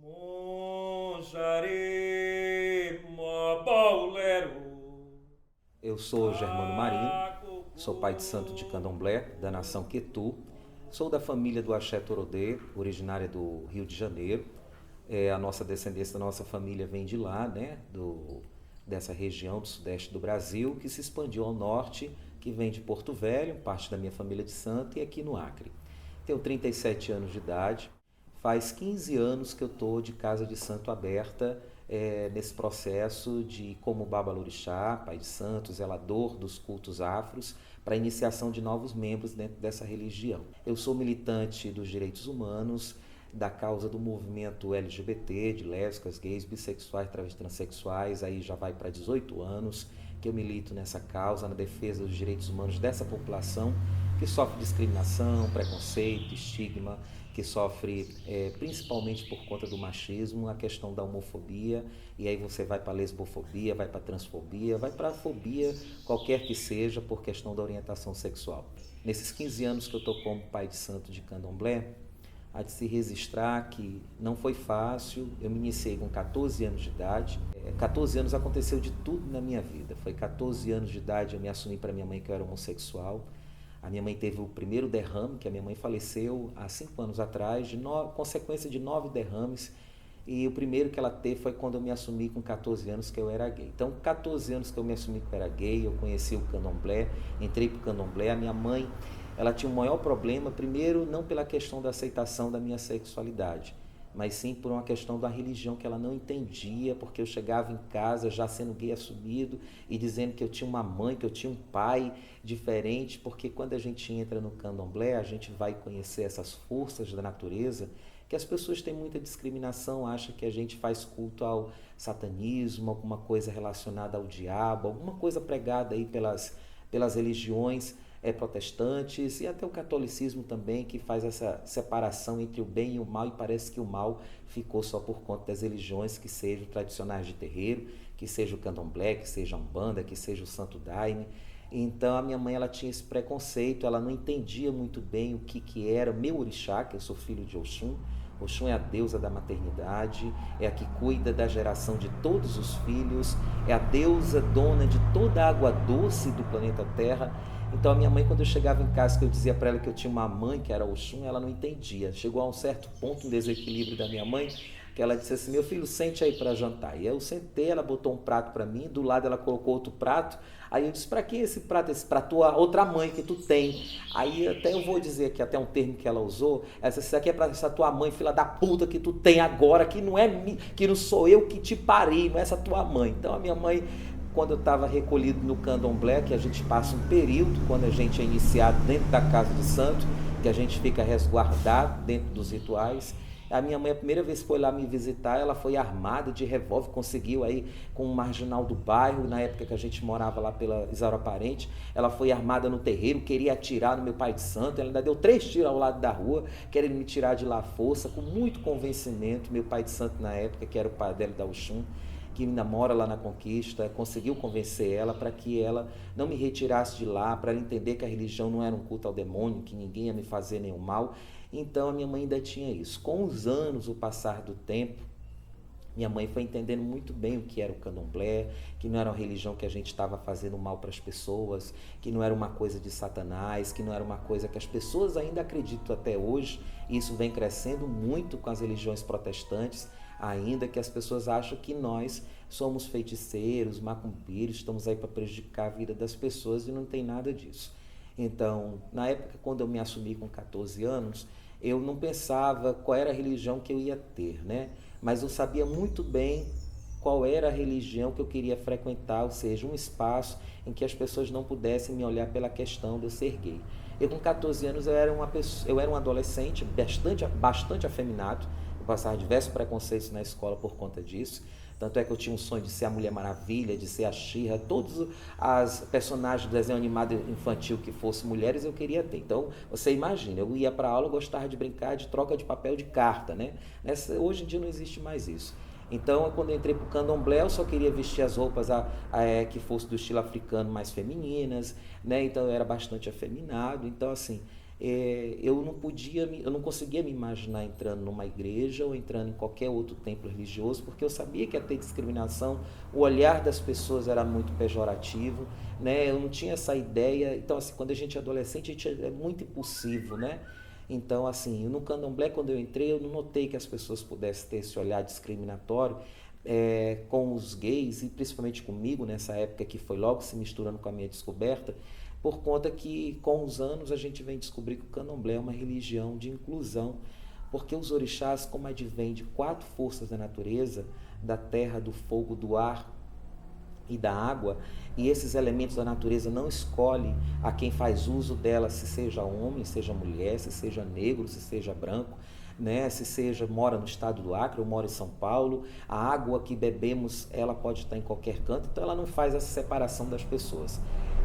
Monjare, Mabaulero. Eu sou Germano Marinho, sou pai de santo de Candomblé, da nação Quetu. Sou da família do Axé Torodê, originária do Rio de Janeiro. A nossa descendência da nossa família vem de lá, né, dessa região do sudeste do Brasil, que se expandiu ao norte, que vem de Porto Velho, parte da minha família de santo, e aqui no Acre. Tenho 37 anos de idade. Faz 15 anos que eu estou de casa de santo aberta, nesse processo de como babalorixá, pai de santo, zelador dos cultos afros, para a iniciação de novos membros dentro dessa religião. Eu sou militante dos direitos humanos, da causa do movimento LGBT, de lésbicas, gays, bissexuais, travestis, transexuais, aí já vai para 18 anos que eu milito nessa causa, na defesa dos direitos humanos dessa população que sofre discriminação, preconceito, estigma, que sofre principalmente por conta do machismo, a questão da homofobia, e aí você vai para a lesbofobia, vai para a transfobia, vai para a fobia, qualquer que seja, por questão da orientação sexual. Nesses 15 anos que eu estou como pai de santo de Candomblé, há de se registrar que não foi fácil. Eu me iniciei com 14 anos de idade. 14 anos aconteceu de tudo na minha vida. Foi 14 anos de idade eu me assumi para minha mãe que eu era homossexual. A minha mãe teve o primeiro derrame, que a minha mãe faleceu há 5 anos atrás, consequência de 9 derrames. E o primeiro que ela teve foi quando eu me assumi com 14 anos que eu era gay. Então, 14 anos que eu me assumi que eu era gay, eu conheci o candomblé, entrei para o candomblé. A minha mãe, ela tinha um maior problema, primeiro, não pela questão da aceitação da minha sexualidade, mas sim por uma questão da religião que ela não entendia, porque eu chegava em casa já sendo gay assumido e dizendo que eu tinha uma mãe, que eu tinha um pai diferente, porque quando a gente entra no candomblé, a gente vai conhecer essas forças da natureza, que as pessoas têm muita discriminação, acham que a gente faz culto ao satanismo, alguma coisa relacionada ao diabo, alguma coisa pregada aí pelas religiões protestantes e até o catolicismo também, que faz essa separação entre o bem e o mal, e parece que o mal ficou só por conta das religiões que sejam tradicionais de terreiro, que seja o candomblé, que seja a umbanda, que seja o santo daime. Então a minha mãe, ela tinha esse preconceito, ela não entendia muito bem o que era meu orixá, que eu sou filho de Oxum. Oxum é a deusa da maternidade, é a que cuida da geração de todos os filhos, é a deusa dona de toda a água doce do planeta Terra. Então a minha mãe, quando eu chegava em casa, que eu dizia para ela que eu tinha uma mãe que era Oxum, ela não entendia. Chegou a um certo ponto, um desequilíbrio da minha mãe, que ela disse assim: meu filho, sente aí para jantar. E eu sentei, ela botou um prato para mim, do lado ela colocou outro prato. Aí eu disse: para que esse prato? Esse para tua outra mãe que tu tem. Aí até eu vou dizer aqui, até um termo que ela usou, essa: isso aqui é para essa tua mãe, filha da puta, que tu tem agora, que não sou eu que te parei, não é essa tua mãe. Então a minha mãe, quando eu estava recolhido no candomblé, que a gente passa um período, quando a gente é iniciado dentro da casa de santo, que a gente fica resguardado dentro dos rituais. A minha mãe, a primeira vez que foi lá me visitar, ela foi armada de revólver, conseguiu aí com um marginal do bairro, na época que a gente morava lá pela Isaura Parente, ela foi armada no terreiro, queria atirar no meu pai de santo, ela ainda deu 3 tiros ao lado da rua, querendo me tirar de lá à força, com muito convencimento. Meu pai de santo na época, que era o pai dela da Oxum, que ainda mora lá na Conquista, conseguiu convencer ela para que ela não me retirasse de lá, para ela entender que a religião não era um culto ao demônio, que ninguém ia me fazer nenhum mal. Então a minha mãe ainda tinha isso. Com os anos, o passar do tempo, minha mãe foi entendendo muito bem o que era o candomblé, que não era uma religião que a gente estava fazendo mal para as pessoas, que não era uma coisa de Satanás, que não era uma coisa que as pessoas ainda acreditam até hoje. E isso vem crescendo muito com as religiões protestantes, ainda que as pessoas acham que nós somos feiticeiros, macumbeiros, estamos aí para prejudicar a vida das pessoas, e não tem nada disso. Então, na época, quando eu me assumi com 14 anos, eu não pensava qual era a religião que eu ia ter, né? Mas eu sabia muito bem qual era a religião que eu queria frequentar, ou seja, um espaço em que as pessoas não pudessem me olhar pela questão de eu ser gay. Eu, com 14 anos, eu era um adolescente bastante afeminado. Eu passava diversos preconceitos na escola por conta disso. Tanto é que eu tinha um sonho de ser a Mulher Maravilha, de ser a She-Ra, todos as personagens do desenho animado infantil que fossem mulheres eu queria ter. Então, você imagina, eu ia para a aula, gostava de brincar de troca de papel de carta, né? Hoje em dia não existe mais isso. Então, quando eu entrei para o candomblé, eu só queria vestir as roupas que fossem do estilo africano, mais femininas, né? Então, eu era bastante afeminado. Então, assim, eu não conseguia me imaginar entrando numa igreja ou entrando em qualquer outro templo religioso, porque eu sabia que ia ter discriminação, o olhar das pessoas era muito pejorativo, né? Eu não tinha essa ideia. Então, assim, quando a gente é adolescente, a gente é muito impulsivo, né? Então, assim, no candomblé, quando eu entrei, eu não notei que as pessoas pudessem ter esse olhar discriminatório com os gays, e principalmente comigo, nessa época que foi logo se misturando com a minha descoberta, por conta que, com os anos, a gente vem descobrir que o candomblé é uma religião de inclusão, porque os orixás, como advém de 4 forças da natureza, da terra, do fogo, do ar e da água, e esses elementos da natureza não escolhe a quem faz uso dela, se seja homem, seja mulher, se seja negro, se seja branco, né? Se seja mora no estado do Acre ou mora em São Paulo, a água que bebemos, ela pode estar em qualquer canto, então ela não faz essa separação das pessoas.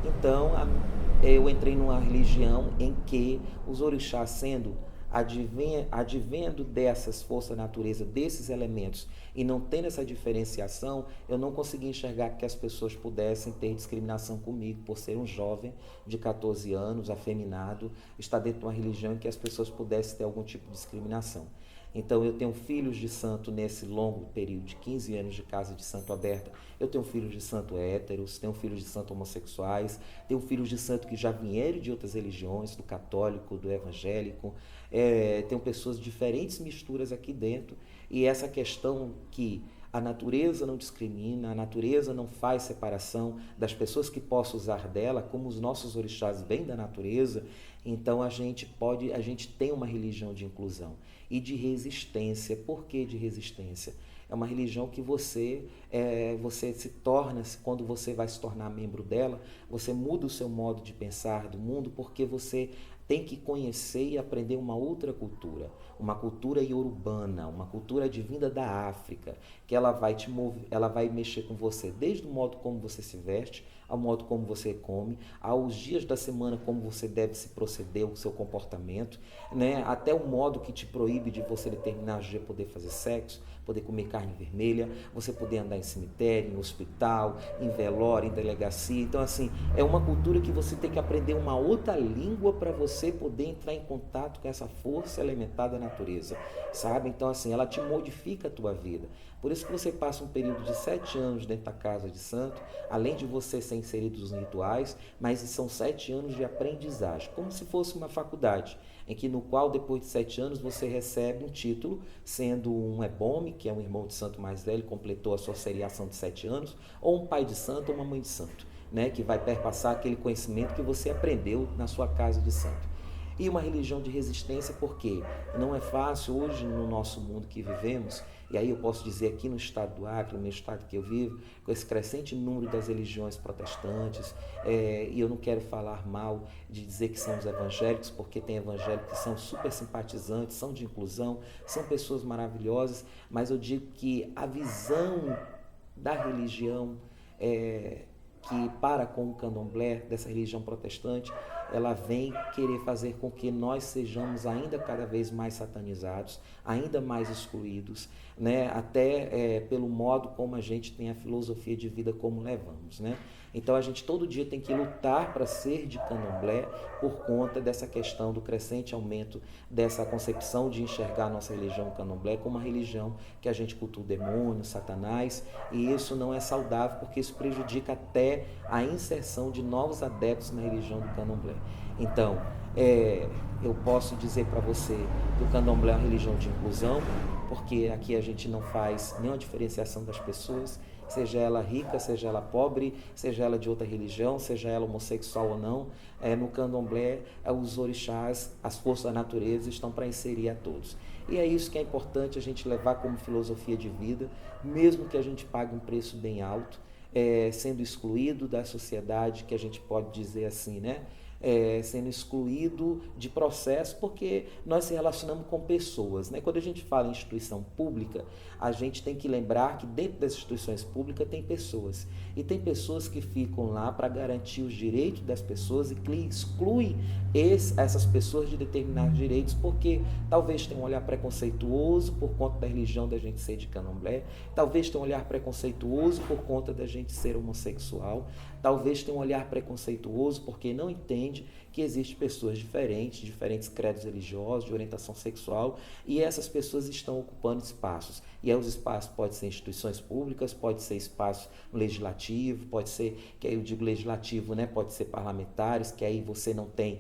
Então, eu entrei numa religião em que os orixás, sendo advendo dessas forças da natureza, desses elementos, e não tendo essa diferenciação, eu não consegui enxergar que as pessoas pudessem ter discriminação comigo, por ser um jovem de 14 anos, afeminado, estar dentro de uma religião em que as pessoas pudessem ter algum tipo de discriminação. Então, eu tenho filhos de santo nesse longo período de 15 anos de casa de santo aberta. Eu tenho filhos de santo héteros, tenho filhos de santo homossexuais, tenho filhos de santo que já vieram de outras religiões, do católico, do evangélico. Tenho pessoas de diferentes misturas aqui dentro. E essa questão que a natureza não discrimina, a natureza não faz separação das pessoas que possam usar dela, como os nossos orixás vêm da natureza, então a gente tem uma religião de inclusão e de resistência. Por que de resistência? É uma religião que você se torna, quando você vai se tornar membro dela, você muda o seu modo de pensar do mundo, porque você tem que conhecer e aprender uma outra cultura, uma cultura iorubana, uma cultura advinda da África, que ela vai mexer com você desde o modo como você se veste, ao modo como você come, aos dias da semana como você deve se proceder, o seu comportamento, né? Até o modo que te proíbe de você determinados dias poder fazer sexo, poder comer carne vermelha, você poder andar em cemitério, em hospital, em velório, em delegacia. Então, assim, é uma cultura que você tem que aprender uma outra língua para você poder entrar em contato com essa força elementar da natureza, sabe? Então, assim, ela te modifica a tua vida. Por isso que você passa um período de 7 anos dentro da casa de santo, além de você ser inserido nos rituais, mas são 7 anos de aprendizagem, como se fosse uma faculdade, no qual depois de 7 anos você recebe um título, sendo um ebome, que é um irmão de santo mais velho, completou a sua seriação de 7 anos, ou um pai de santo ou uma mãe de santo, né, que vai perpassar aquele conhecimento que você aprendeu na sua casa de santo. E uma religião de resistência, porque não é fácil hoje no nosso mundo que vivemos, e aí eu posso dizer aqui no estado do Acre, no meu estado que eu vivo, com esse crescente número das religiões protestantes, e eu não quero falar mal de dizer que são os evangélicos, porque tem evangélicos que são super simpatizantes, são de inclusão, são pessoas maravilhosas, mas eu digo que a visão da religião que para com o candomblé, dessa religião protestante, ela vem querer fazer com que nós sejamos ainda cada vez mais satanizados, ainda mais excluídos, né? Até pelo modo como a gente tem a filosofia de vida como levamos, né? Então a gente todo dia tem que lutar para ser de candomblé por conta dessa questão do crescente aumento dessa concepção de enxergar a nossa religião candomblé como uma religião que a gente cultua o demônio, Satanás, e isso não é saudável porque isso prejudica até a inserção de novos adeptos na religião do candomblé. Então, eu posso dizer para você que o candomblé é uma religião de inclusão, porque aqui a gente não faz nenhuma diferenciação das pessoas, seja ela rica, seja ela pobre, seja ela de outra religião, seja ela homossexual ou não. No candomblé, os orixás, as forças da natureza estão para inserir a todos. E é isso que é importante a gente levar como filosofia de vida, mesmo que a gente pague um preço bem alto, sendo excluído da sociedade, que a gente pode dizer assim, né? Sendo excluído de processo, porque nós se relacionamos com pessoas, né? Quando a gente fala em instituição pública, a gente tem que lembrar que dentro das instituições públicas tem pessoas, e tem pessoas que ficam lá para garantir os direitos das pessoas e que excluem essas pessoas de determinados direitos, porque talvez tenha um olhar preconceituoso por conta da religião da gente ser de candomblé, talvez tenha um olhar preconceituoso por conta da gente ser homossexual, talvez tenha um olhar preconceituoso porque não entende que existem pessoas diferentes, diferentes credos religiosos, de orientação sexual, e essas pessoas estão ocupando espaços. E aí os espaços podem ser instituições públicas, pode ser espaço legislativo, pode ser, que aí eu digo legislativo, né, pode ser parlamentares, que aí você não tem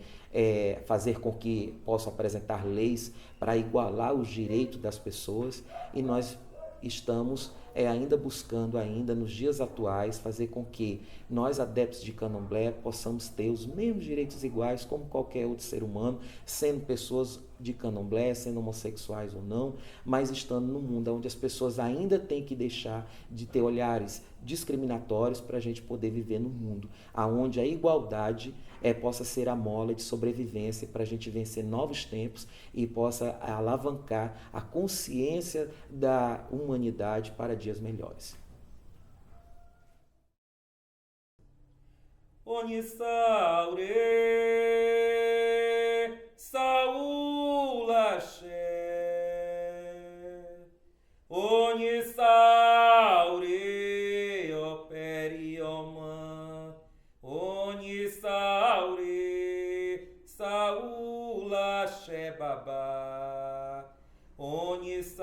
fazer com que possam apresentar leis para igualar os direitos das pessoas, e nós estamos ainda buscando, ainda nos dias atuais, fazer com que nós, adeptos de candomblé, possamos ter os mesmos direitos iguais como qualquer outro ser humano, sendo pessoas de candomblé, sendo homossexuais ou não, mas estando num mundo onde as pessoas ainda têm que deixar de ter olhares discriminatórios para a gente poder viver num mundo onde a igualdade possa ser a mola de sobrevivência para a gente vencer novos tempos e possa alavancar a consciência da humanidade para dias melhores. Onisaure, Saúl Axé. Onisaure, Operioma. Onisaure, Saúl Axé Babá. Onisaure.